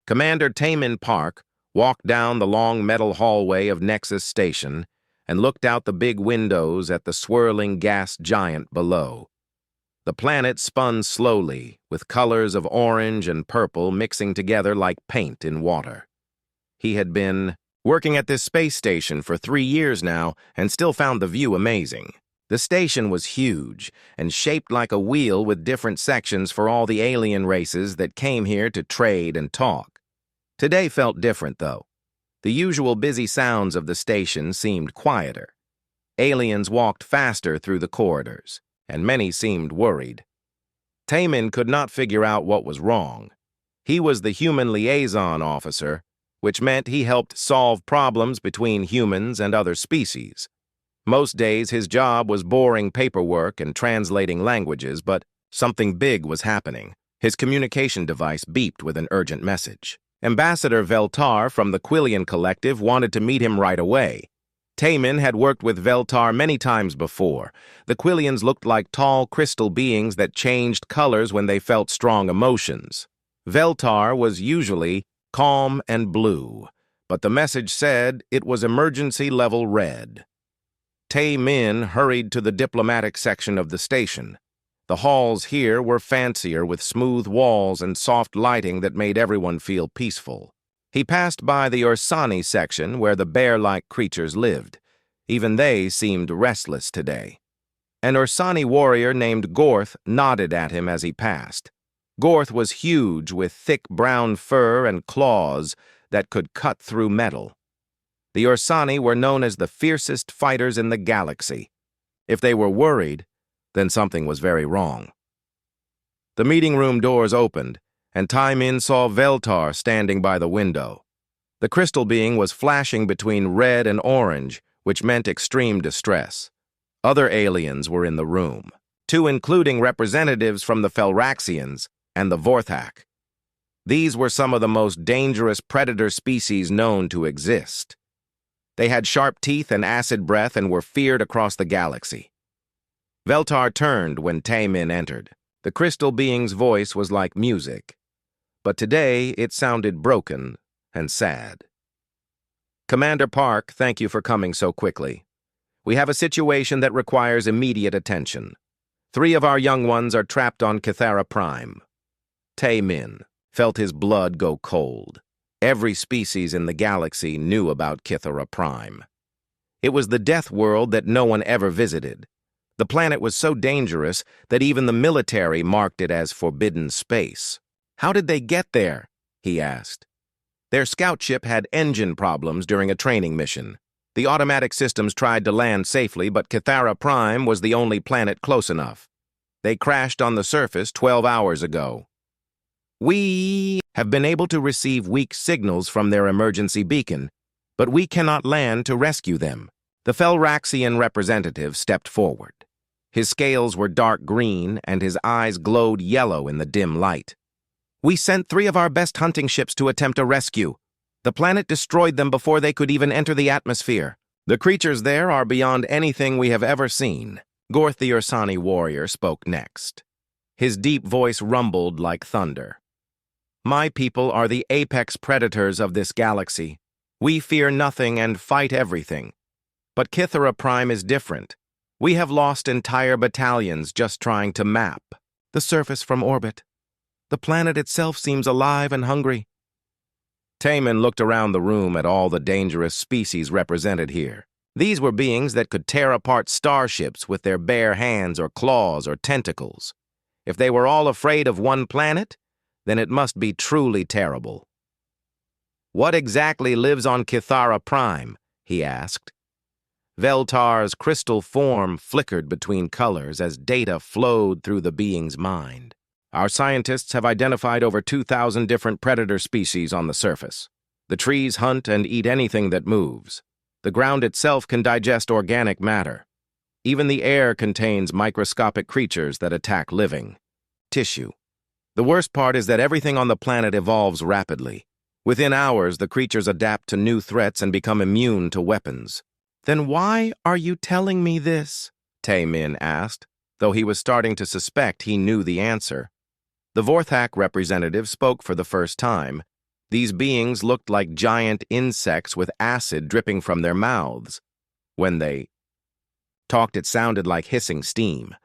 Commander Taemin Park walked down the long metal hallway of Nexus Station and looked out the big windows at the swirling gas giant below. The planet spun slowly, with colors of orange and purple mixing together like paint in water. He had been working at this space station for 3 years now and still found the view amazing. The station was huge and shaped like a wheel with different sections for all the alien races that came here to trade and talk. Today felt different, though. The usual busy sounds of the station seemed quieter. Aliens walked faster through the corridors, and many seemed worried. Taemin could not figure out what was wrong. He was the human liaison officer, which meant he helped solve problems between humans and other species. Most days his job was boring paperwork and translating languages, but something big was happening. His communication device beeped with an urgent message. Ambassador Veltar from the Quillian Collective wanted to meet him right away. Taemin had worked with Veltar many times before. The Quillians looked like tall crystal beings that changed colors when they felt strong emotions. Veltar was usually calm and blue, but the message said it was emergency level red. Taemin hurried to the diplomatic section of the station. The halls here were fancier with smooth walls and soft lighting that made everyone feel peaceful. He passed by the Ursani section where the bear-like creatures lived. Even they seemed restless today. An Ursani warrior named Gorth nodded at him as he passed. Gorth was huge with thick brown fur and claws that could cut through metal. The Ursani were known as the fiercest fighters in the galaxy. If they were worried, then something was very wrong. The meeting room doors opened, and Taemin saw Veltar standing by the window. The crystal being was flashing between red and orange, which meant extreme distress. Other aliens were in the room, 2 including representatives from the Felraxians and the Vorthak. These were some of the most dangerous predator species known to exist. They had sharp teeth and acid breath and were feared across the galaxy. Veltar turned when Taemin entered. The crystal being's voice was like music, but today it sounded broken and sad. Commander Park, thank you for coming so quickly. We have a situation that requires immediate attention. 3 of our young ones are trapped on Kythera Prime. Taemin felt his blood go cold. Every species in the galaxy knew about Kythera Prime. It was the death world that no one ever visited. The planet was so dangerous that even the military marked it as forbidden space. How did they get there? He asked. Their scout ship had engine problems during a training mission. The automatic systems tried to land safely, but Kythera Prime was the only planet close enough. They crashed on the surface 12 hours ago. We have been able to receive weak signals from their emergency beacon, but we cannot land to rescue them. The Felraxian representative stepped forward. His scales were dark green, and his eyes glowed yellow in the dim light. We sent 3 of our best hunting ships to attempt a rescue. The planet destroyed them before they could even enter the atmosphere. The creatures there are beyond anything we have ever seen. Gorth the Ursani warrior spoke next. His deep voice rumbled like thunder. My people are the apex predators of this galaxy. We fear nothing and fight everything. But Kythera Prime is different. We have lost entire battalions just trying to map the surface from orbit. The planet itself seems alive and hungry. Taemin looked around the room at all the dangerous species represented here. These were beings that could tear apart starships with their bare hands or claws or tentacles. If they were all afraid of one planet, then it must be truly terrible. What exactly lives on Kythera Prime? He asked. Veltar's crystal form flickered between colors as data flowed through the being's mind. Our scientists have identified over 2,000 different predator species on the surface. The trees hunt and eat anything that moves. The ground itself can digest organic matter. Even the air contains microscopic creatures that attack living tissue. The worst part is that everything on the planet evolves rapidly. Within hours, the creatures adapt to new threats and become immune to weapons. Then why are you telling me this? Taemin asked, though he was starting to suspect he knew the answer. The Vorthak representative spoke for the first time. These beings looked like giant insects with acid dripping from their mouths. When they talked, it sounded like hissing steam.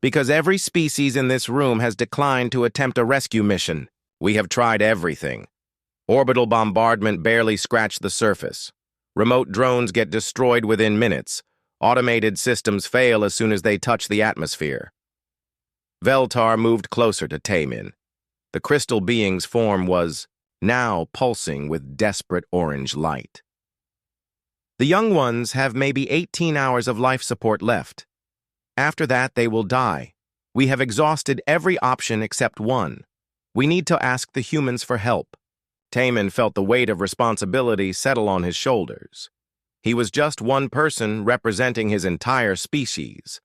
Because every species in this room has declined to attempt a rescue mission. We have tried everything. Orbital bombardment barely scratched the surface. Remote drones get destroyed within minutes. Automated systems fail as soon as they touch the atmosphere. Veltar moved closer to Taemin. The crystal being's form was now pulsing with desperate orange light. The young ones have maybe 18 hours of life support left. After that, they will die. We have exhausted every option except one. We need to ask the humans for help. Taemin felt the weight of responsibility settle on his shoulders. He was just one person representing his entire species.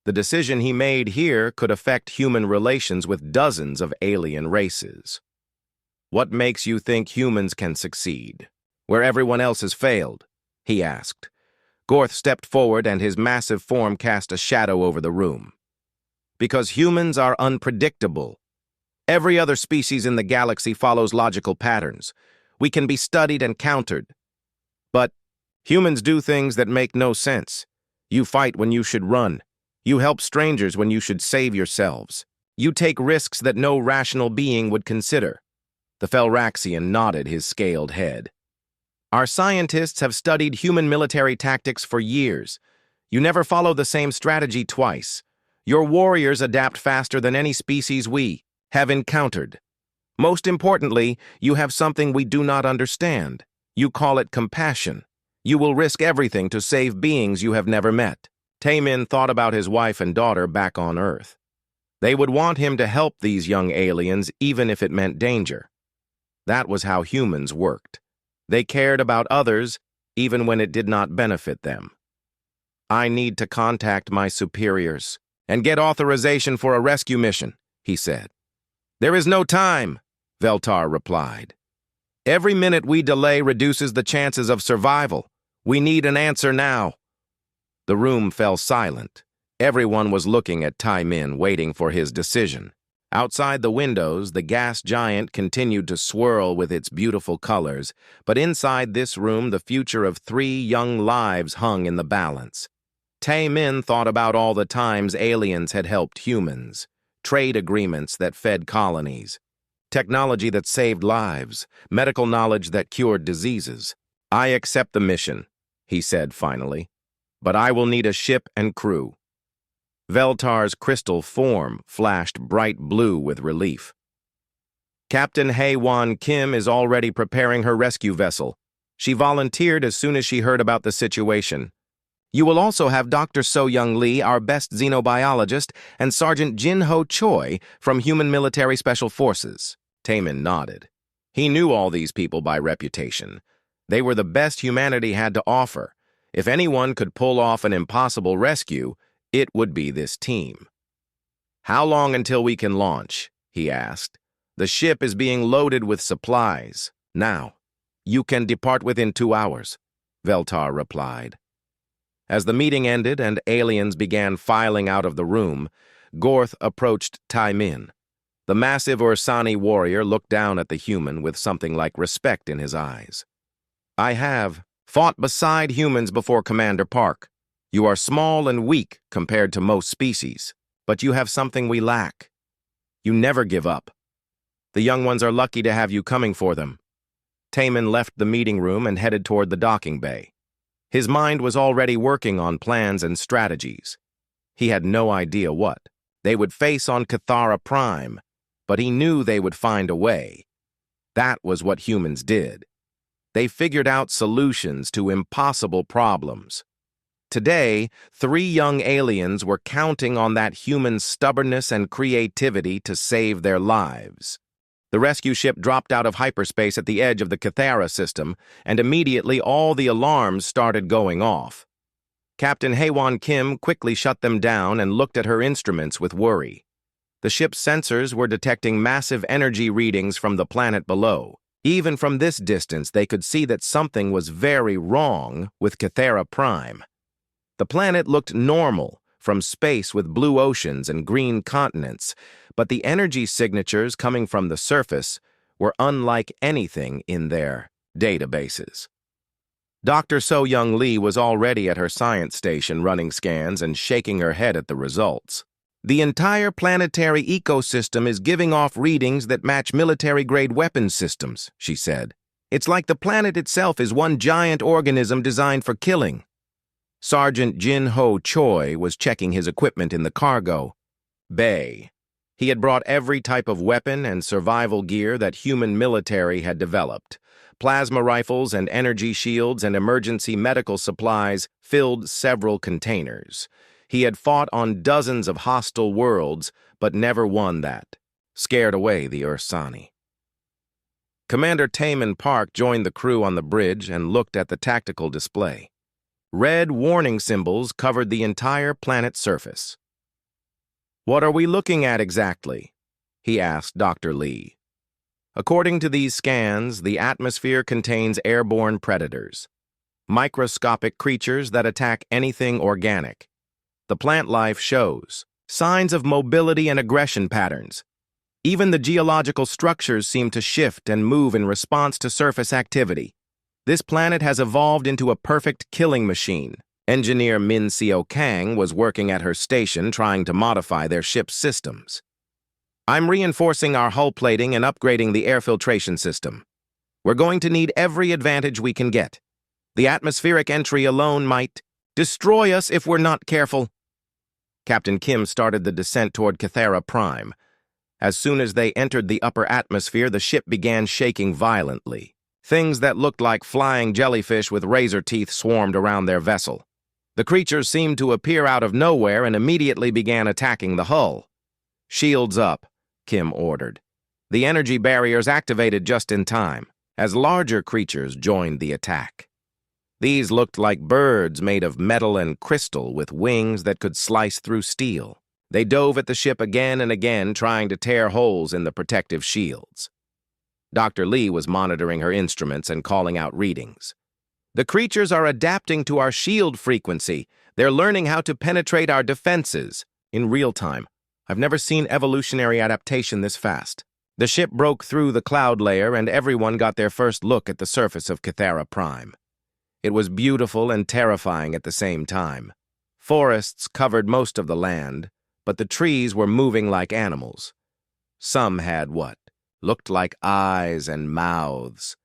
The decision he made here could affect human relations with dozens of alien races. What makes you think humans can succeed, where everyone else has failed? He asked. Gorth stepped forward and his massive form cast a shadow over the room. Because humans are unpredictable. Every other species in the galaxy follows logical patterns. We can be studied and countered. But humans do things that make no sense. You fight when you should run. You help strangers when you should save yourselves. You take risks that no rational being would consider. The Felraxian nodded his scaled head. Our scientists have studied human military tactics for years. You never follow the same strategy twice. Your warriors adapt faster than any species we have encountered. Most importantly, you have something we do not understand. You call it compassion. You will risk everything to save beings you have never met. Taemin thought about his wife and daughter back on Earth. They would want him to help these young aliens even if it meant danger. That was how humans worked. They cared about others even when it did not benefit them. I need to contact my superiors and get authorization for a rescue mission, he said. There is no time, Veltar replied. Every minute we delay reduces the chances of survival. We need an answer now. The room fell silent. Everyone was looking at Taemin, waiting for his decision. Outside the windows, the gas giant continued to swirl with its beautiful colors, but inside this room, the future of 3 young lives hung in the balance. Taemin thought about all the times aliens had helped humans, trade agreements that fed colonies, technology that saved lives, medical knowledge that cured diseases. I accept the mission, he said finally, but I will need a ship and crew. Veltar's crystal form flashed bright blue with relief. Captain Haewon Kim is already preparing her rescue vessel. She volunteered as soon as she heard about the situation. You will also have Dr. So-Young Lee, our best xenobiologist, and Sergeant Jin-Ho Choi from Human Military Special Forces. Taemin nodded. He knew all these people by reputation. They were the best humanity had to offer. If anyone could pull off an impossible rescue, it would be this team. How long until we can launch? He asked. The ship is being loaded with supplies. Now. You can depart within 2 hours, Veltar replied. As the meeting ended and aliens began filing out of the room, Gorth approached Taemin. The massive Ursani warrior looked down at the human with something like respect in his eyes. I have fought beside humans before Commander Park. You are small and weak compared to most species, but you have something we lack. You never give up. The young ones are lucky to have you coming for them. Taemin left the meeting room and headed toward the docking bay. His mind was already working on plans and strategies. He had no idea what they would face on Cathara Prime, but he knew they would find a way. That was what humans did. They figured out solutions to impossible problems. Today, 3 young aliens were counting on that human stubbornness and creativity to save their lives. The rescue ship dropped out of hyperspace at the edge of the Cathara system, and immediately all the alarms started going off. Captain Haewon Kim quickly shut them down and looked at her instruments with worry. The ship's sensors were detecting massive energy readings from the planet below. Even from this distance, they could see that something was very wrong with Cathara Prime. The planet looked normal from space with blue oceans and green continents, but the energy signatures coming from the surface were unlike anything in their databases. Dr. So-Young Lee was already at her science station running scans and shaking her head at the results. The entire planetary ecosystem is giving off readings that match military-grade weapons systems, she said. It's like the planet itself is one giant organism designed for killing. Sergeant Jin-Ho Choi was checking his equipment in the cargo bay. He had brought every type of weapon and survival gear that human military had developed. Plasma rifles and energy shields and emergency medical supplies filled several containers. He had fought on dozens of hostile worlds, but never won that. Scared away the Ursani. Commander Taman Park joined the crew on the bridge and looked at the tactical display. Red warning symbols covered the entire planet's surface. "What are we looking at exactly?" he asked Dr. Lee. According to these scans, the atmosphere contains airborne predators, microscopic creatures that attack anything organic. The plant life shows signs of mobility and aggression patterns. Even the geological structures seem to shift and move in response to surface activity. This planet has evolved into a perfect killing machine. Engineer Min Seo Kang was working at her station trying to modify their ship's systems. "I'm reinforcing our hull plating and upgrading the air filtration system. We're going to need every advantage we can get. The atmospheric entry alone might destroy us if we're not careful." Captain Kim started the descent toward Kythera Prime. As soon as they entered the upper atmosphere, the ship began shaking violently. Things that looked like flying jellyfish with razor teeth swarmed around their vessel. The creatures seemed to appear out of nowhere and immediately began attacking the hull. "Shields up," Kim ordered. The energy barriers activated just in time, as larger creatures joined the attack. These looked like birds made of metal and crystal with wings that could slice through steel. They dove at the ship again and again, trying to tear holes in the protective shields. Dr. Lee was monitoring her instruments and calling out readings. "The creatures are adapting to our shield frequency. They're learning how to penetrate our defenses in real time. I've never seen evolutionary adaptation this fast." The ship broke through the cloud layer and everyone got their first look at the surface of Kythera Prime. It was beautiful and terrifying at the same time. Forests covered most of the land, but the trees were moving like animals. Some had what looked like eyes and mouths.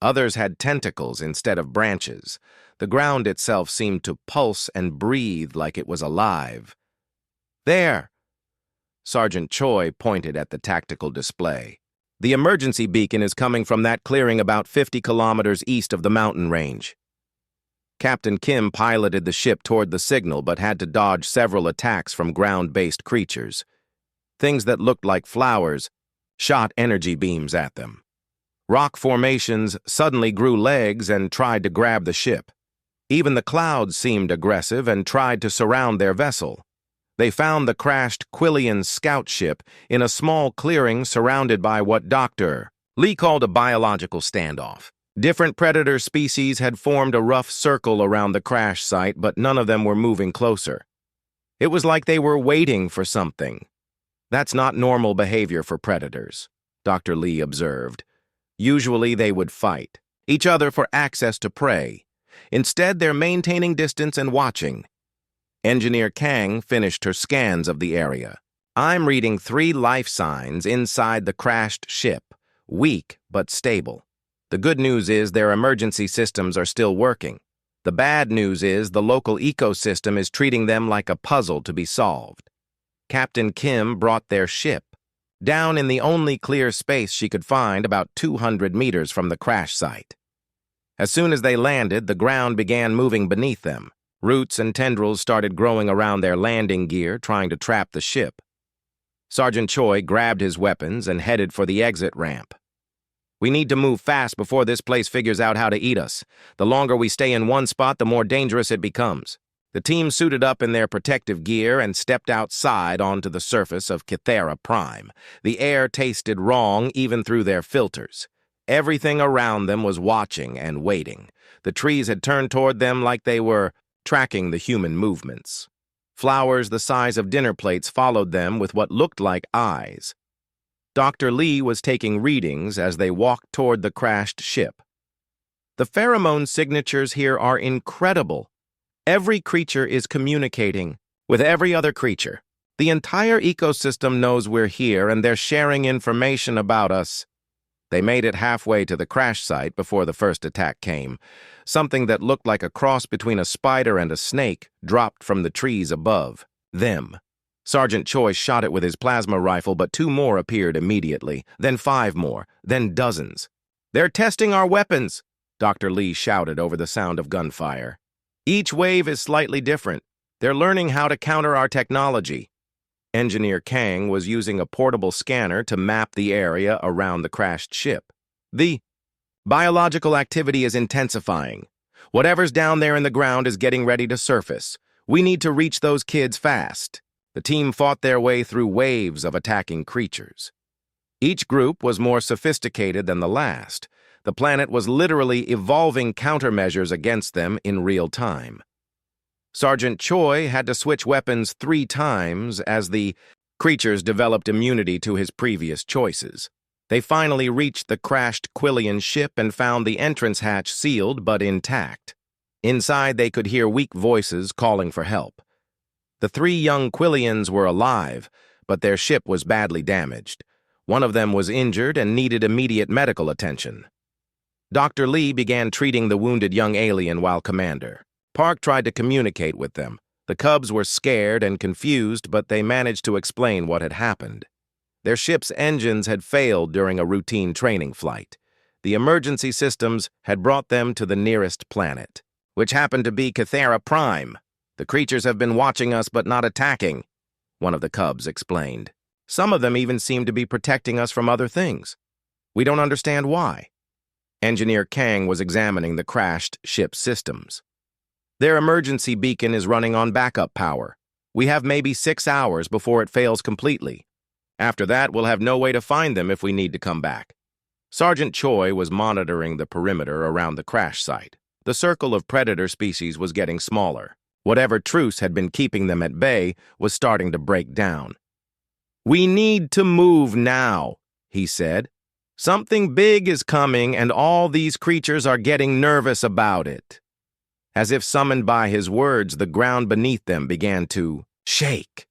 Others had tentacles instead of branches. The ground itself seemed to pulse and breathe like it was alive. "There!" Sergeant Choi pointed at the tactical display. "The emergency beacon is coming from that clearing about 50 kilometers east of the mountain range." Captain Kim piloted the ship toward the signal but had to dodge several attacks from ground-based creatures. Things that looked like flowers shot energy beams at them. Rock formations suddenly grew legs and tried to grab the ship. Even the clouds seemed aggressive and tried to surround their vessel. They found the crashed Quillian scout ship in a small clearing surrounded by what Dr. Lee called a biological standoff. Different predator species had formed a rough circle around the crash site, but none of them were moving closer. It was like they were waiting for something. "That's not normal behavior for predators," Dr. Lee observed. "Usually they would fight each other for access to prey. Instead, they're maintaining distance and watching." Engineer Kang finished her scans of the area. "I'm reading 3 life signs inside the crashed ship, weak but stable. The good news is their emergency systems are still working. The bad news is the local ecosystem is treating them like a puzzle to be solved." Captain Kim brought their ship down in the only clear space she could find, about 200 meters from the crash site. As soon as they landed, the ground began moving beneath them. Roots and tendrils started growing around their landing gear, trying to trap the ship. Sergeant Choi grabbed his weapons and headed for the exit ramp. "We need to move fast before this place figures out how to eat us. The longer we stay in one spot, the more dangerous it becomes." The team suited up in their protective gear and stepped outside onto the surface of Kythera Prime. The air tasted wrong even through their filters. Everything around them was watching and waiting. The trees had turned toward them like they were tracking the human movements. Flowers the size of dinner plates followed them with what looked like eyes. Dr. Lee was taking readings as they walked toward the crashed ship. The pheromone signatures here are incredible. Every creature is communicating with every other creature. The entire ecosystem knows we're here and they're sharing information about us. They made it halfway to the crash site before the first attack came. Something that looked like a cross between a spider and a snake dropped from the trees above them. Sergeant Choi shot it with his plasma rifle, but 2 more appeared immediately, then 5 more, then dozens. "They're testing our weapons," Dr. Lee shouted over the sound of gunfire. "Each wave is slightly different. They're learning how to counter our technology." Engineer Kang was using a portable scanner to map the area around the crashed ship. "The biological activity is intensifying. Whatever's down there in the ground is getting ready to surface. We need to reach those kids fast." The team fought their way through waves of attacking creatures. Each group was more sophisticated than the last. The planet was literally evolving countermeasures against them in real time. Sergeant Choi had to switch weapons 3 times as the creatures developed immunity to his previous choices. They finally reached the crashed Quillian ship and found the entrance hatch sealed but intact. Inside, they could hear weak voices calling for help. The 3 young Quillians were alive, but their ship was badly damaged. One of them was injured and needed immediate medical attention. Dr. Lee began treating the wounded young alien while Commander Park tried to communicate with them. The cubs were scared and confused, but they managed to explain what had happened. Their ship's engines had failed during a routine training flight. The emergency systems had brought them to the nearest planet, which happened to be Cathera Prime. "The creatures have been watching us but not attacking," one of the cubs explained. "Some of them even seem to be protecting us from other things. We don't understand why." Engineer Kang was examining the crashed ship's systems. "Their emergency beacon is running on backup power. We have maybe 6 hours before it fails completely. After that, we'll have no way to find them if we need to come back." Sergeant Choi was monitoring the perimeter around the crash site. The circle of predator species was getting smaller. Whatever truce had been keeping them at bay was starting to break down. "We need to move now," he said. "Something big is coming and all these creatures are getting nervous about it." As if summoned by his words, the ground beneath them began to shake.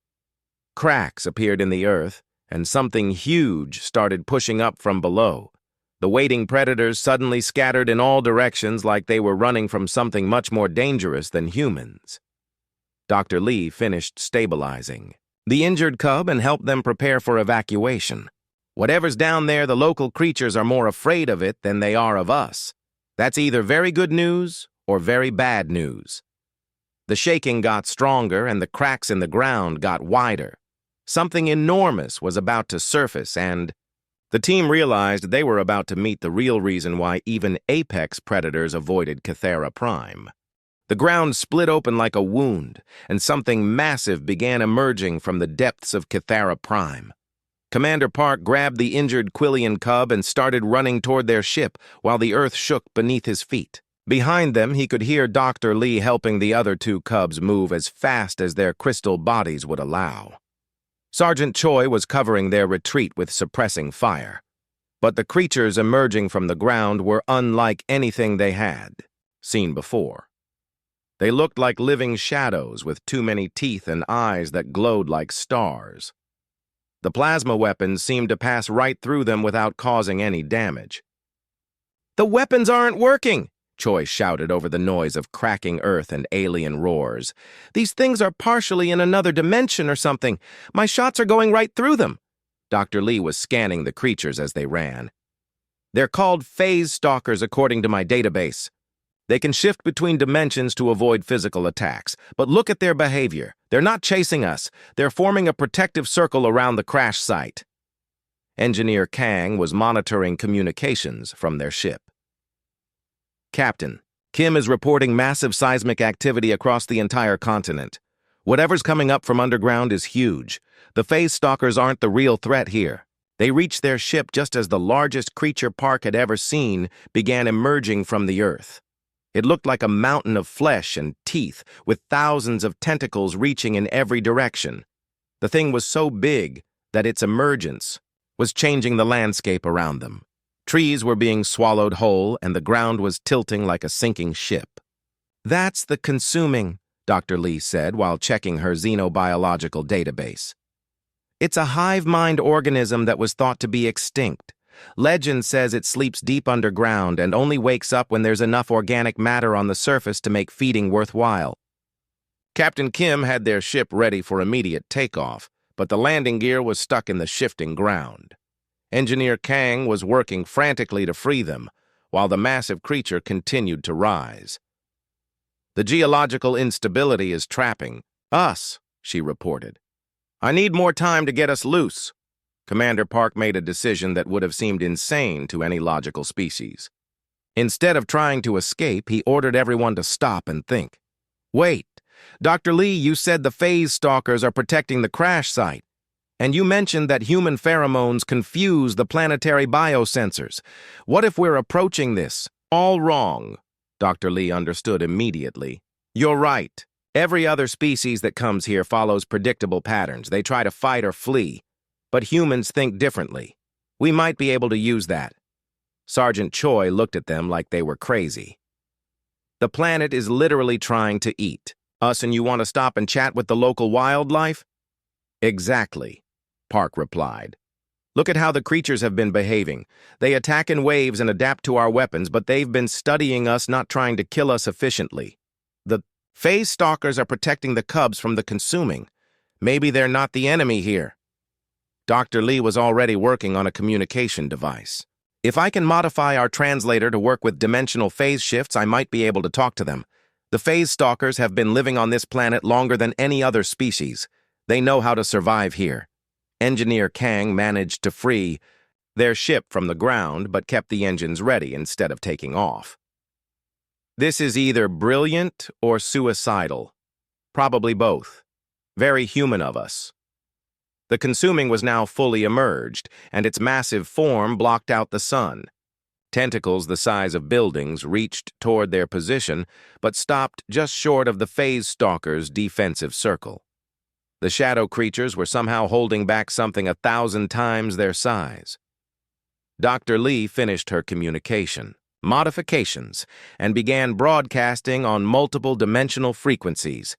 Cracks appeared in the earth, and something huge started pushing up from below. The waiting predators suddenly scattered in all directions like they were running from something much more dangerous than humans. Dr. Lee finished stabilizing the injured cub and helped them prepare for evacuation. "Whatever's down there, the local creatures are more afraid of it than they are of us. That's either very good news or very bad news." The shaking got stronger and the cracks in the ground got wider. Something enormous was about to surface, and the team realized they were about to meet the real reason why even apex predators avoided Cathera Prime. The ground split open like a wound, and something massive began emerging from the depths of Cathera Prime. Commander Park grabbed the injured Quillian cub and started running toward their ship while the earth shook beneath his feet. Behind them, he could hear Dr. Lee helping the other 2 cubs move as fast as their crystal bodies would allow. Sergeant Choi was covering their retreat with suppressing fire. But the creatures emerging from the ground were unlike anything they had seen before. They looked like living shadows with too many teeth and eyes that glowed like stars. The plasma weapons seemed to pass right through them without causing any damage. "The weapons aren't working!" Choi shouted over the noise of cracking earth and alien roars. "These things are partially in another dimension or something. My shots are going right through them." Dr. Lee was scanning the creatures as they ran. "They're called phase stalkers according to my database. They can shift between dimensions to avoid physical attacks. But look at their behavior. They're not chasing us. They're forming a protective circle around the crash site." Engineer Kang was monitoring communications from their ship. "Captain, Kim is reporting massive seismic activity across the entire continent. Whatever's coming up from underground is huge. The phase stalkers aren't the real threat here. They reached their ship just as the largest creature Park had ever seen began emerging from the earth. It looked like a mountain of flesh and teeth, with thousands of tentacles reaching in every direction. The thing was so big that its emergence was changing the landscape around them. Trees were being swallowed whole, and the ground was tilting like a sinking ship. "That's the consuming," Dr. Lee said while checking her xenobiological database. "It's a hive-mind organism that was thought to be extinct. Legend says it sleeps deep underground and only wakes up when there's enough organic matter on the surface to make feeding worthwhile." Captain Kim had their ship ready for immediate takeoff, but the landing gear was stuck in the shifting ground. Engineer Kang was working frantically to free them, while the massive creature continued to rise. "The geological instability is trapping us," she reported. "I need more time to get us loose." Commander Park made a decision that would have seemed insane to any logical species. Instead of trying to escape, he ordered everyone to stop and think. "Wait, Dr. Lee, you said the phase stalkers are protecting the crash site. And you mentioned that human pheromones confuse the planetary biosensors. What if we're approaching this all wrong?" Dr. Lee understood immediately. "You're right. Every other species that comes here follows predictable patterns. They try to fight or flee. But humans think differently. We might be able to use that." Sergeant Choi looked at them like they were crazy. "The planet is literally trying to eat us, and you want to stop and chat with the local wildlife?" "Exactly," Park replied. "Look at how the creatures have been behaving. They attack in waves and adapt to our weapons, but they've been studying us, not trying to kill us efficiently. The phase stalkers are protecting the cubs from the consuming. Maybe they're not the enemy here." Dr. Lee was already working on a communication device. "If I can modify our translator to work with dimensional phase shifts, I might be able to talk to them. The phase stalkers have been living on this planet longer than any other species. They know how to survive here." Engineer Kang managed to free their ship from the ground, but kept the engines ready instead of taking off. "This is either brilliant or suicidal. Probably both. Very human of us." The consuming was now fully emerged, and its massive form blocked out the sun. Tentacles the size of buildings reached toward their position, but stopped just short of the phase stalker's defensive circle. The shadow creatures were somehow holding back something 1,000 times their size. Dr. Lee finished her communication, modifications, and began broadcasting on multiple dimensional frequencies.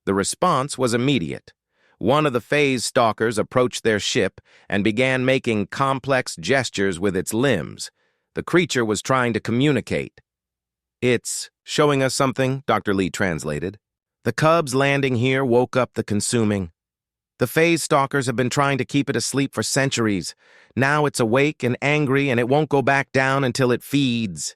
The response was immediate. One of the phase stalkers approached their ship and began making complex gestures with its limbs. The creature was trying to communicate. "It's showing us something," Dr. Lee translated. "The cubs landing here woke up the consuming. The phase stalkers have been trying to keep it asleep for centuries. Now it's awake and angry, and it won't go back down until it feeds."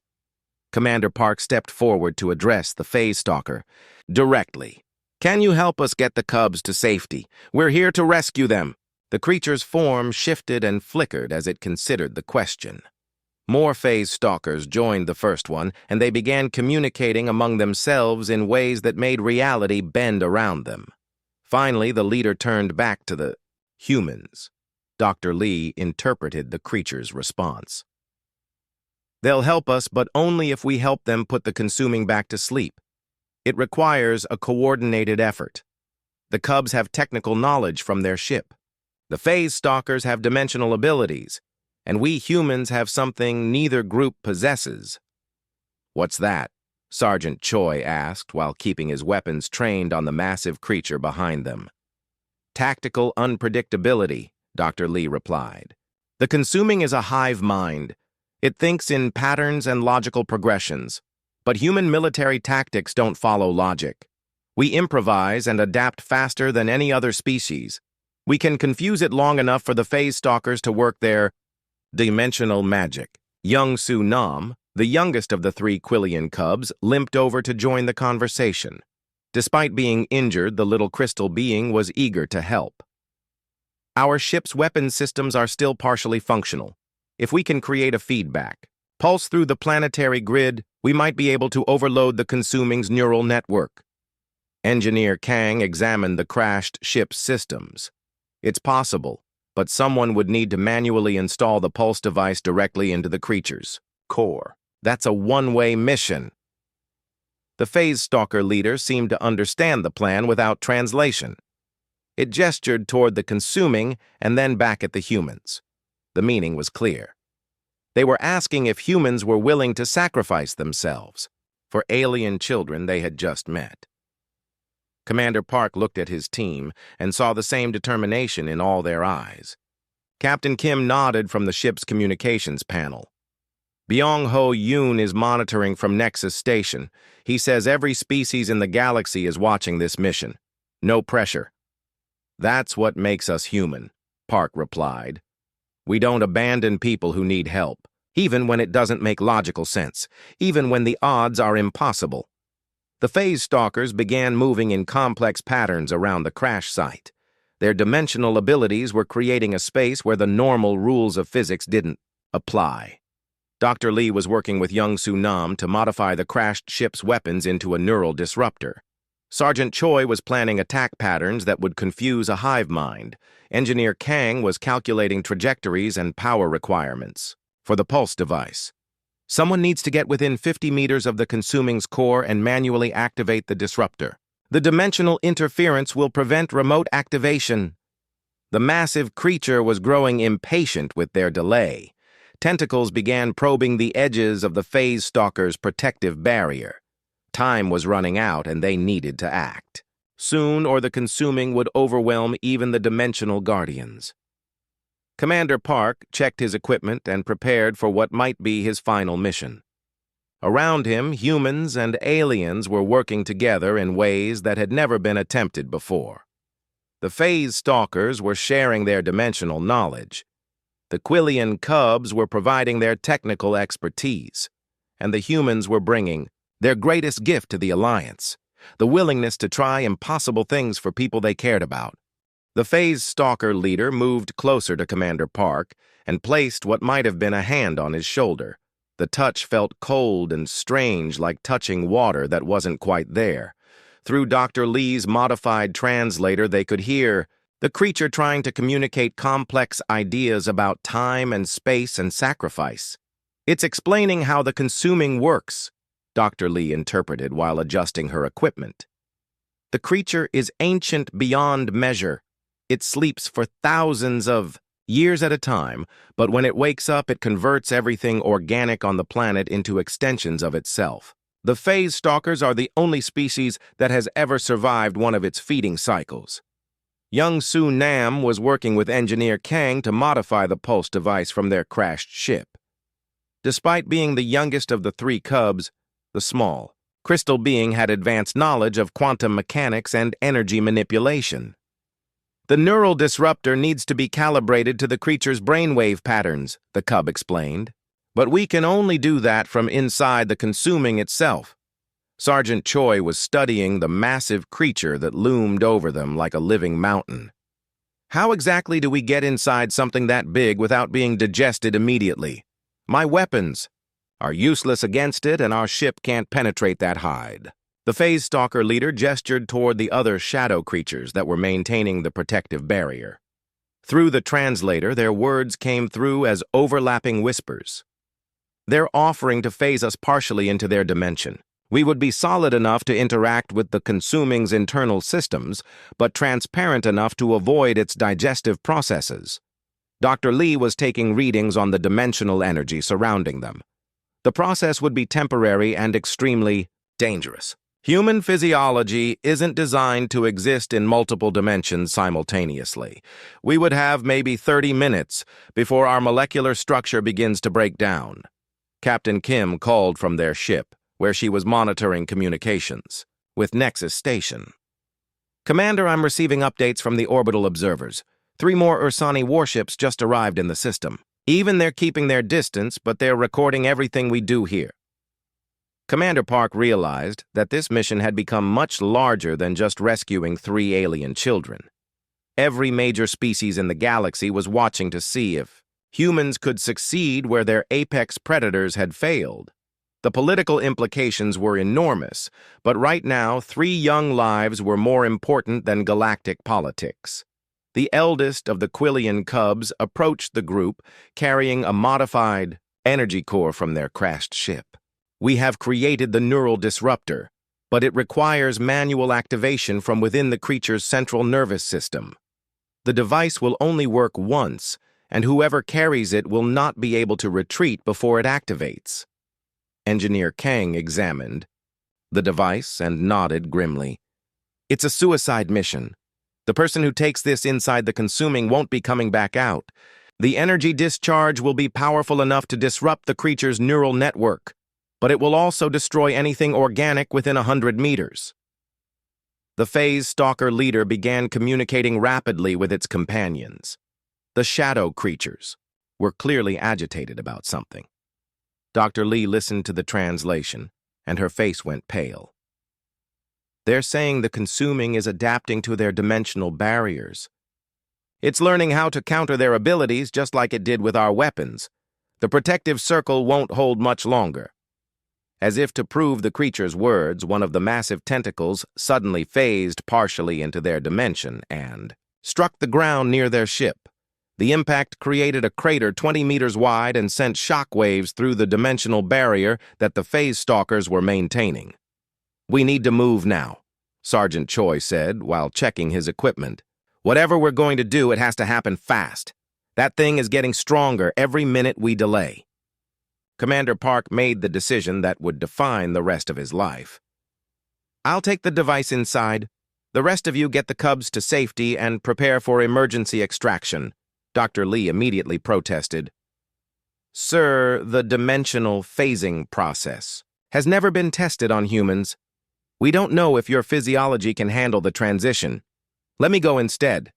Commander Park stepped forward to address the phase stalker directly. "Can you help us get the cubs to safety? We're here to rescue them." The creature's form shifted and flickered as it considered the question. More phase stalkers joined the first one, and they began communicating among themselves in ways that made reality bend around them. Finally, the leader turned back to the humans. Dr. Lee interpreted the creature's response. "They'll help us, but only if we help them put the consuming back to sleep. It requires a coordinated effort. The cubs have technical knowledge from their ship. The phase stalkers have dimensional abilities, and we humans have something neither group possesses." "What's that?" Sergeant Choi asked while keeping his weapons trained on the massive creature behind them. "Tactical unpredictability," Dr. Lee replied. "The consuming is a hive mind. It thinks in patterns and logical progressions. But human military tactics don't follow logic. We improvise and adapt faster than any other species. We can confuse it long enough for the phase stalkers to work their dimensional magic." Young Su Nam, the youngest of the 3 Quillian cubs, limped over to join the conversation. Despite being injured, the little crystal being was eager to help. "Our ship's weapon systems are still partially functional. If we can create a feedback, pulse through the planetary grid, we might be able to overload the consuming's neural network." Engineer Kang examined the crashed ship's systems. "It's possible, but someone would need to manually install the pulse device directly into the creature's core. That's a one-way mission." The phase stalker leader seemed to understand the plan without translation. It gestured toward the consuming and then back at the humans. The meaning was clear. They were asking if humans were willing to sacrifice themselves for alien children they had just met. Commander Park looked at his team and saw the same determination in all their eyes. Captain Kim nodded from the ship's communications panel. Byung-ho Yoon is monitoring from Nexus Station. He says every species in the galaxy is watching this mission. No pressure. That's what makes us human, Park replied. We don't abandon people who need help, even when it doesn't make logical sense, even when the odds are impossible. The phase stalkers began moving in complex patterns around the crash site. Their dimensional abilities were creating a space where the normal rules of physics didn't apply. Dr. Lee was working with Young-Soo Nam to modify the crashed ship's weapons into a neural disruptor. Sergeant Choi was planning attack patterns that would confuse a hive mind. Engineer Kang was calculating trajectories and power requirements for the pulse device. Someone needs to get within 50 meters of the consuming's core and manually activate the disruptor. The dimensional interference will prevent remote activation. The massive creature was growing impatient with their delay. Tentacles began probing the edges of the phase stalker's protective barrier. Time was running out and they needed to act. Soon, or the consuming would overwhelm even the dimensional guardians. Commander Park checked his equipment and prepared for what might be his final mission. Around him, humans and aliens were working together in ways that had never been attempted before. The phase stalkers were sharing their dimensional knowledge. The Quillian cubs were providing their technical expertise, and the humans were bringing their greatest gift to the Alliance, the willingness to try impossible things for people they cared about. The phase stalker leader moved closer to Commander Park and placed what might have been a hand on his shoulder. The touch felt cold and strange, like touching water that wasn't quite there. Through Dr. Lee's modified translator, they could hear the creature trying to communicate complex ideas about time and space and sacrifice. It's explaining how the consuming works, Dr. Lee interpreted while adjusting her equipment. The creature is ancient beyond measure. It sleeps for thousands of years at a time, but when it wakes up, it converts everything organic on the planet into extensions of itself. The phase stalkers are the only species that has ever survived one of its feeding cycles. Young-Soo Nam was working with Engineer Kang to modify the pulse device from their crashed ship. Despite being the youngest of the three cubs, the small, crystal being had advanced knowledge of quantum mechanics and energy manipulation. The neural disruptor needs to be calibrated to the creature's brainwave patterns, the cub explained. But we can only do that from inside the consuming itself. Sergeant Choi was studying the massive creature that loomed over them like a living mountain. How exactly do we get inside something that big without being digested immediately? My weapons are useless against it, and our ship can't penetrate that hide. The phase stalker leader gestured toward the other shadow creatures that were maintaining the protective barrier. Through the translator, their words came through as overlapping whispers. They're offering to phase us partially into their dimension. We would be solid enough to interact with the consuming's internal systems, but transparent enough to avoid its digestive processes. Dr. Lee was taking readings on the dimensional energy surrounding them. The process would be temporary and extremely dangerous. Human physiology isn't designed to exist in multiple dimensions simultaneously. We would have maybe 30 minutes before our molecular structure begins to break down. Captain Kim called from their ship, where she was monitoring communications with Nexus Station. Commander, I'm receiving updates from the orbital observers. 3 more Ursani warships just arrived in the system. Even they're keeping their distance, but they're recording everything we do here. Commander Park realized that this mission had become much larger than just rescuing 3 alien children. Every major species in the galaxy was watching to see if humans could succeed where their apex predators had failed. The political implications were enormous, but right now 3 young lives were more important than galactic politics. The eldest of the Quillian cubs approached the group carrying a modified energy core from their crashed ship. We have created the neural disruptor, but it requires manual activation from within the creature's central nervous system. The device will only work once, and whoever carries it will not be able to retreat before it activates. Engineer Kang examined the device and nodded grimly. It's a suicide mission. The person who takes this inside the consuming won't be coming back out. The energy discharge will be powerful enough to disrupt the creature's neural network, but it will also destroy anything organic within 100 meters. The Phase Stalker leader began communicating rapidly with its companions. The shadow creatures were clearly agitated about something. Dr. Lee listened to the translation, and her face went pale. They're saying the consuming is adapting to their dimensional barriers. It's learning how to counter their abilities just like it did with our weapons. The protective circle won't hold much longer. As if to prove the creature's words, one of the massive tentacles suddenly phased partially into their dimension and struck the ground near their ship. The impact created a crater 20 meters wide and sent shockwaves through the dimensional barrier that the Phase Stalkers were maintaining. We need to move now, Sergeant Choi said while checking his equipment. Whatever we're going to do, it has to happen fast. That thing is getting stronger every minute we delay. Commander Park made the decision that would define the rest of his life. I'll take the device inside. The rest of you get the cubs to safety and prepare for emergency extraction, Dr. Lee immediately protested. Sir, the dimensional phasing process has never been tested on humans. We don't know if your physiology can handle the transition. Let me go instead.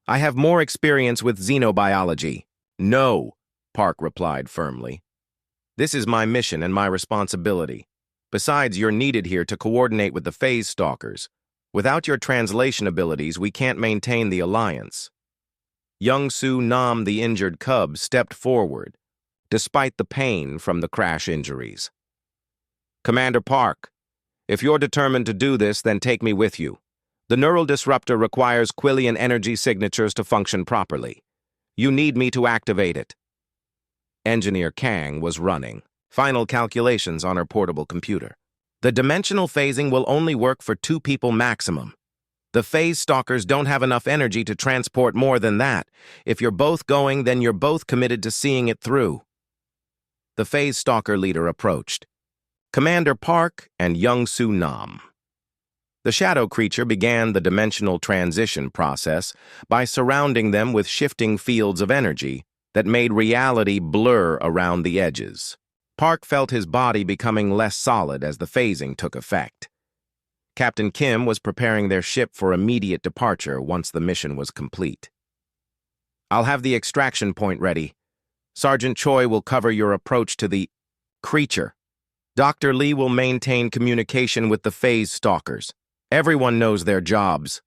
I have more experience with xenobiology. No, Park replied firmly. This is my mission and my responsibility. Besides, you're needed here to coordinate with the Phase Stalkers. Without your translation abilities, we can't maintain the alliance. Young-Soo Nam, the injured cub, stepped forward, despite the pain from the crash injuries. Commander Park, if you're determined to do this, then take me with you. The neural disruptor requires Quillian energy signatures to function properly. You need me to activate it. Engineer Kang was running final calculations on her portable computer. The dimensional phasing will only work for 2 people maximum. The Phase Stalkers don't have enough energy to transport more than that. If you're both going, then you're both committed to seeing it through. The Phase Stalker leader approached. Commander Park and Young-Soo Nam. The shadow creature began the dimensional transition process by surrounding them with shifting fields of energy that made reality blur around the edges. Park felt his body becoming less solid as the phasing took effect. Captain Kim was preparing their ship for immediate departure once the mission was complete. I'll have the extraction point ready. Sergeant Choi will cover your approach to the creature. Dr. Lee will maintain communication with the Phase Stalkers. Everyone knows their jobs.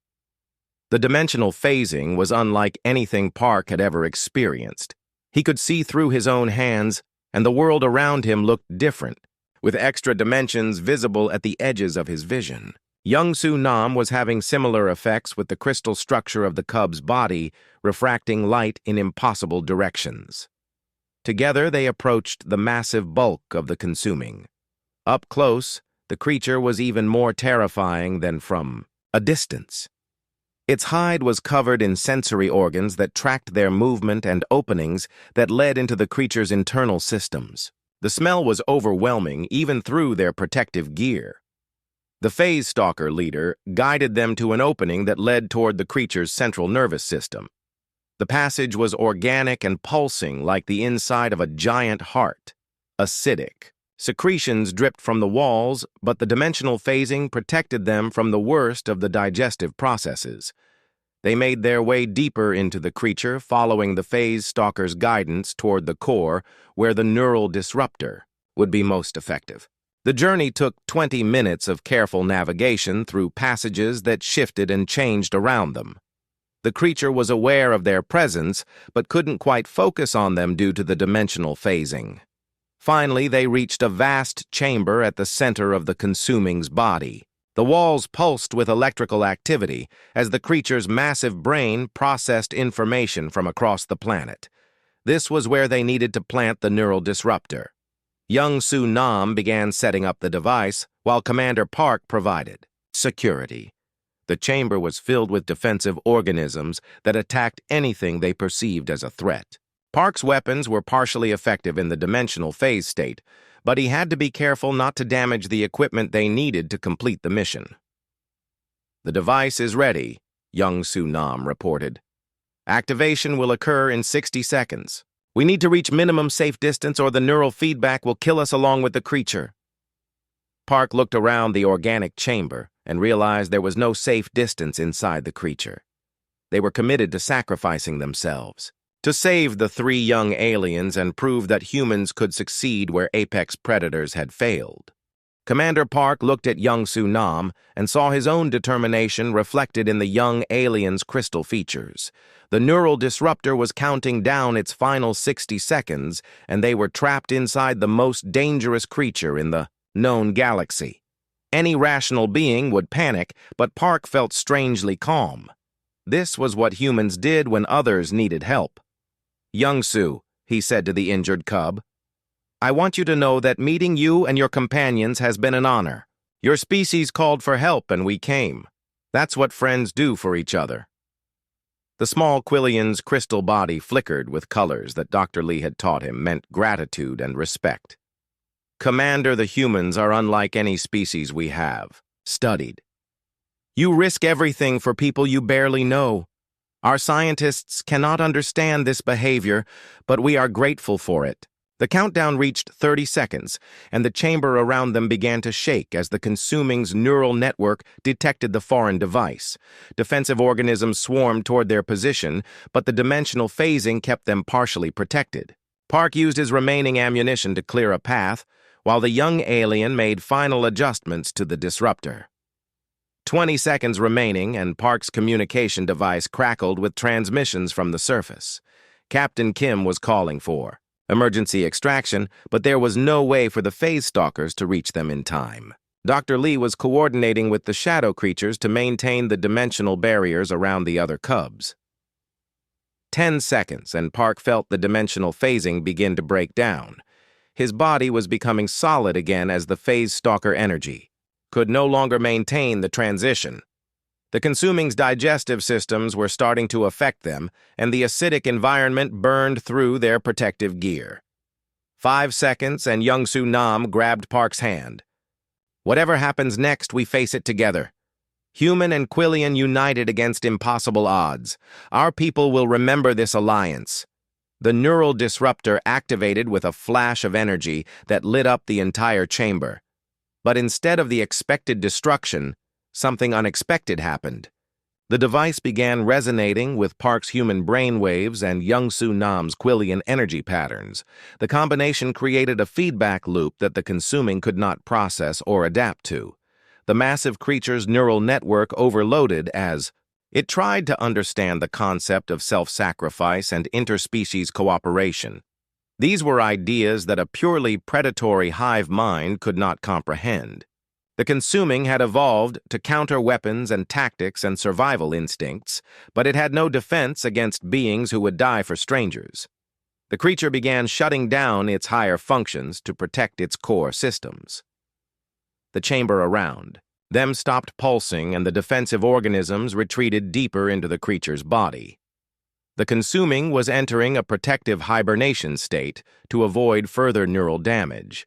The dimensional phasing was unlike anything Park had ever experienced. He could see through his own hands, and the world around him looked different, with extra dimensions visible at the edges of his vision. Young-Soo Nam was having similar effects with the crystal structure of the cub's body, refracting light in impossible directions. Together they approached the massive bulk of the consuming. Up close, the creature was even more terrifying than from a distance. Its hide was covered in sensory organs that tracked their movement and openings that led into the creature's internal systems. The smell was overwhelming even through their protective gear. The Phase Stalker leader guided them to an opening that led toward the creature's central nervous system. The passage was organic and pulsing like the inside of a giant heart. Acidic. Secretions dripped from the walls, but the dimensional phasing protected them from the worst of the digestive processes. They made their way deeper into the creature, following the Phase Stalker's guidance toward the core, where the neural disruptor would be most effective. The journey took 20 minutes of careful navigation through passages that shifted and changed around them. The creature was aware of their presence, but couldn't quite focus on them due to the dimensional phasing. Finally, they reached a vast chamber at the center of the consuming's body. The walls pulsed with electrical activity as the creature's massive brain processed information from across the planet. This was where they needed to plant the neural disruptor. Young-Soo Nam began setting up the device, while Commander Park provided security. The chamber was filled with defensive organisms that attacked anything they perceived as a threat. Park's weapons were partially effective in the dimensional phase state, but he had to be careful not to damage the equipment they needed to complete the mission. "The device is ready," Young-Soo Nam reported. "Activation will occur in 60 seconds. We need to reach minimum safe distance or the neural feedback will kill us along with the creature." Park looked around the organic chamber and realized there was no safe distance inside the creature. They were committed to sacrificing themselves to save the three young aliens and prove that humans could succeed where apex predators had failed. Commander Park looked at Young-Soo Nam and saw his own determination reflected in the young alien's crystal features. The neural disruptor was counting down its final 60 seconds, and they were trapped inside the most dangerous creature in the known galaxy. Any rational being would panic, but Park felt strangely calm. This was what humans did when others needed help. "Young-Soo," he said to the injured cub, "I want you to know that meeting you and your companions has been an honor. Your species called for help and we came. That's what friends do for each other." The small Quillian's crystal body flickered with colors that Dr. Lee had taught him meant gratitude and respect. "Commander, the humans are unlike any species we have studied. You risk everything for people you barely know. Our scientists cannot understand this behavior, but we are grateful for it." The countdown reached 30 seconds, and the chamber around them began to shake as the consuming's neural network detected the foreign device. Defensive organisms swarmed toward their position, but the dimensional phasing kept them partially protected. Park used his remaining ammunition to clear a path, while the young alien made final adjustments to the disruptor. 20 seconds remaining, and Park's communication device crackled with transmissions from the surface. Captain Kim was calling for emergency extraction, but there was no way for the phase stalkers to reach them in time. Dr. Lee was coordinating with the shadow creatures to maintain the dimensional barriers around the other cubs. 10 seconds, and Park felt the dimensional phasing begin to break down. His body was becoming solid again as the phase stalker energy could no longer maintain the transition. The consuming's digestive systems were starting to affect them, and the acidic environment burned through their protective gear. 5 seconds, and Young-Soo Nam grabbed Park's hand. "Whatever happens next, we face it together. Human and Quillian united against impossible odds. Our people will remember this alliance." The neural disruptor activated with a flash of energy that lit up the entire chamber. But instead of the expected destruction, something unexpected happened. The device began resonating with Park's human brainwaves and Young-Soo Nam's Quillian energy patterns. The combination created a feedback loop that the consuming could not process or adapt to. The massive creature's neural network overloaded as it tried to understand the concept of self-sacrifice and interspecies cooperation. These were ideas that a purely predatory hive mind could not comprehend. The consuming had evolved to counter weapons and tactics and survival instincts, but it had no defense against beings who would die for strangers. The creature began shutting down its higher functions to protect its core systems. The chamber around them stopped pulsing, and the defensive organisms retreated deeper into the creature's body. The consuming was entering a protective hibernation state to avoid further neural damage.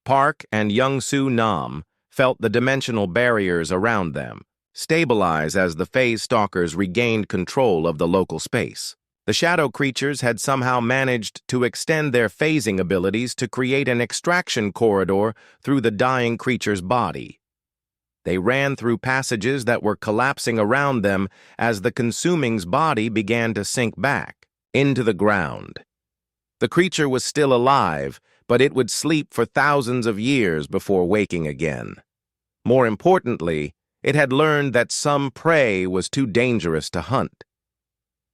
Park and Young-Soo Nam felt the dimensional barriers around them stabilize as the phase stalkers regained control of the local space. The shadow creatures had somehow managed to extend their phasing abilities to create an extraction corridor through the dying creature's body. They ran through passages that were collapsing around them as the consuming's body began to sink back into the ground. The creature was still alive, but it would sleep for thousands of years before waking again. More importantly, it had learned that some prey was too dangerous to hunt.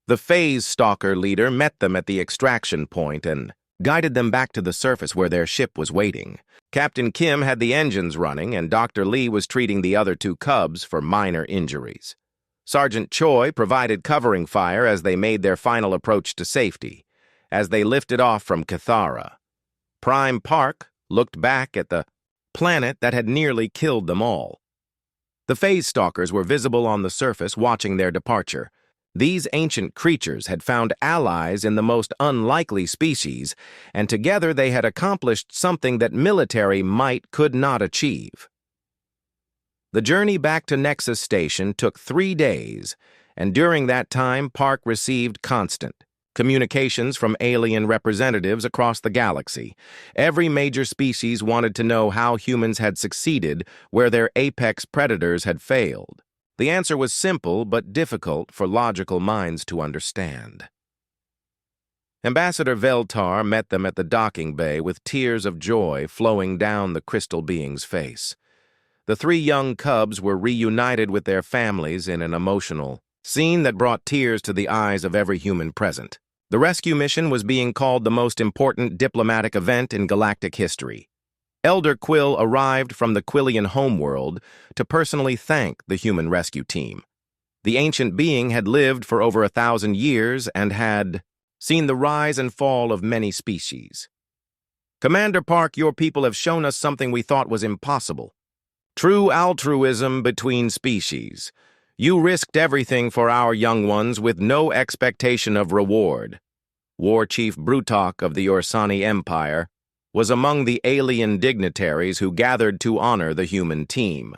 The phase stalker leader met them at the extraction point and guided them back to the surface where their ship was waiting. Captain Kim had the engines running, and Dr. Lee was treating the other two cubs for minor injuries. Sergeant Choi provided covering fire as they made their final approach to safety. As they lifted off from Cathara, Prime Park looked back at the planet that had nearly killed them all. The phase stalkers were visible on the surface watching their departure. These ancient creatures had found allies in the most unlikely species, and together they had accomplished something that military might could not achieve. The journey back to Nexus Station took 3 days, and during that time Park received constant communications from alien representatives across the galaxy. Every major species wanted to know how humans had succeeded where their apex predators had failed. The answer was simple but difficult for logical minds to understand. Ambassador Veltar met them at the docking bay with tears of joy flowing down the crystal being's face. The 3 young cubs were reunited with their families in an emotional scene that brought tears to the eyes of every human present. The rescue mission was being called the most important diplomatic event in galactic history. Elder Quill arrived from the Quillian homeworld to personally thank the human rescue team. The ancient being had lived for over 1,000 years and had seen the rise and fall of many species. "Commander Park, your people have shown us something we thought was impossible. True altruism between species. You risked everything for our young ones with no expectation of reward." War Chief Brutok of the Orsani Empire was among the alien dignitaries who gathered to honor the human team.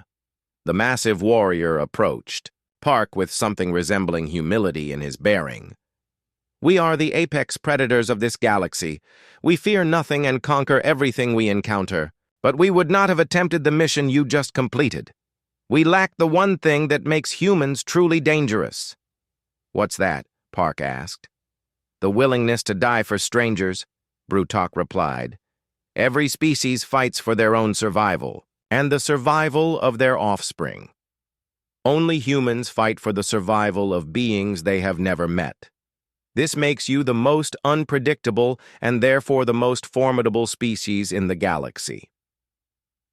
The massive warrior approached, Park with something resembling humility in his bearing. "We are the apex predators of this galaxy. We fear nothing and conquer everything we encounter, but we would not have attempted the mission you just completed. We lack the one thing that makes humans truly dangerous." "What's that?" Park asked. "The willingness to die for strangers," Brutok replied. "Every species fights for their own survival, and the survival of their offspring. Only humans fight for the survival of beings they have never met. This makes you the most unpredictable and therefore the most formidable species in the galaxy."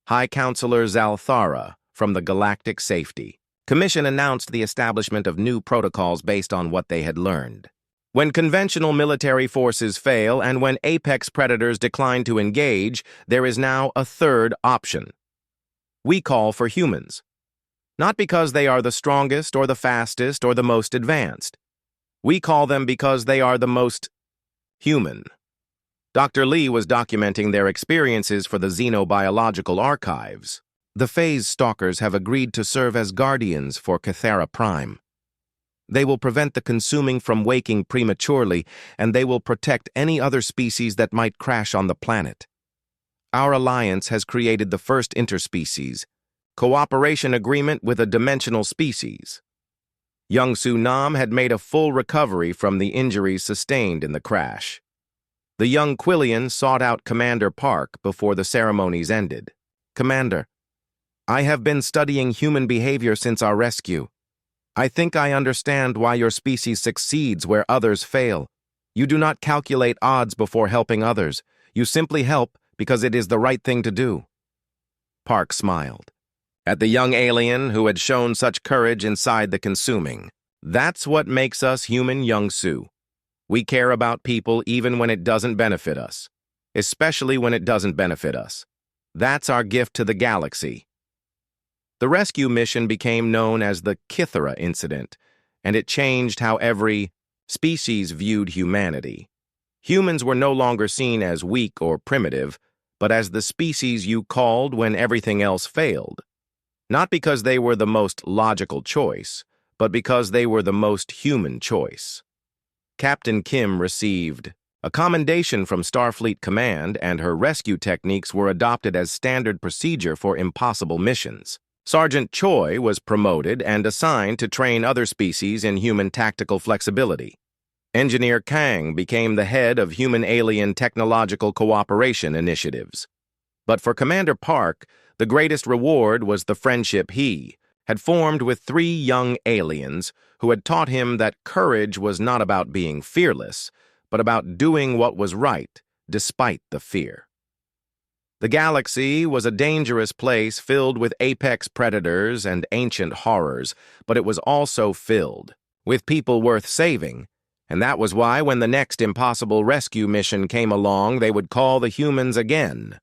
High Counselor Zalthara from the Galactic Safety Commission announced the establishment of new protocols based on what they had learned. When conventional military forces fail and when apex predators decline to engage, there is now a third option. We call for humans. Not because they are the strongest or the fastest or the most advanced. We call them because they are the most human. Dr. Lee was documenting their experiences for the xenobiological archives. The Phase Stalkers have agreed to serve as guardians for Cathera Prime. They will prevent the consuming from waking prematurely, and they will protect any other species that might crash on the planet. Our alliance has created the first interspecies cooperation agreement with a dimensional species. Young Su Nam had made a full recovery from the injuries sustained in the crash. The young Quillian sought out Commander Park before the ceremonies ended. "Commander, I have been studying human behavior since our rescue. I think I understand why your species succeeds where others fail. You do not calculate odds before helping others. You simply help because it is the right thing to do." Park smiled at the young alien who had shown such courage inside the consuming. "That's what makes us human, Young Su. We care about people even when it doesn't benefit us, especially when it doesn't benefit us. That's our gift to the galaxy." The rescue mission became known as the Kithera Incident, and it changed how every species viewed humanity. Humans were no longer seen as weak or primitive, but as the species you called when everything else failed. Not because they were the most logical choice, but because they were the most human choice. Captain Kim received a commendation from Starfleet Command, and her rescue techniques were adopted as standard procedure for impossible missions. Sergeant Choi was promoted and assigned to train other species in human tactical flexibility. Engineer Kang became the head of human-alien technological cooperation initiatives. But for Commander Park, the greatest reward was the friendship he had formed with 3 young aliens who had taught him that courage was not about being fearless, but about doing what was right despite the fear. The galaxy was a dangerous place filled with apex predators and ancient horrors, but it was also filled with people worth saving, and that was why when the next impossible rescue mission came along, they would call the humans again.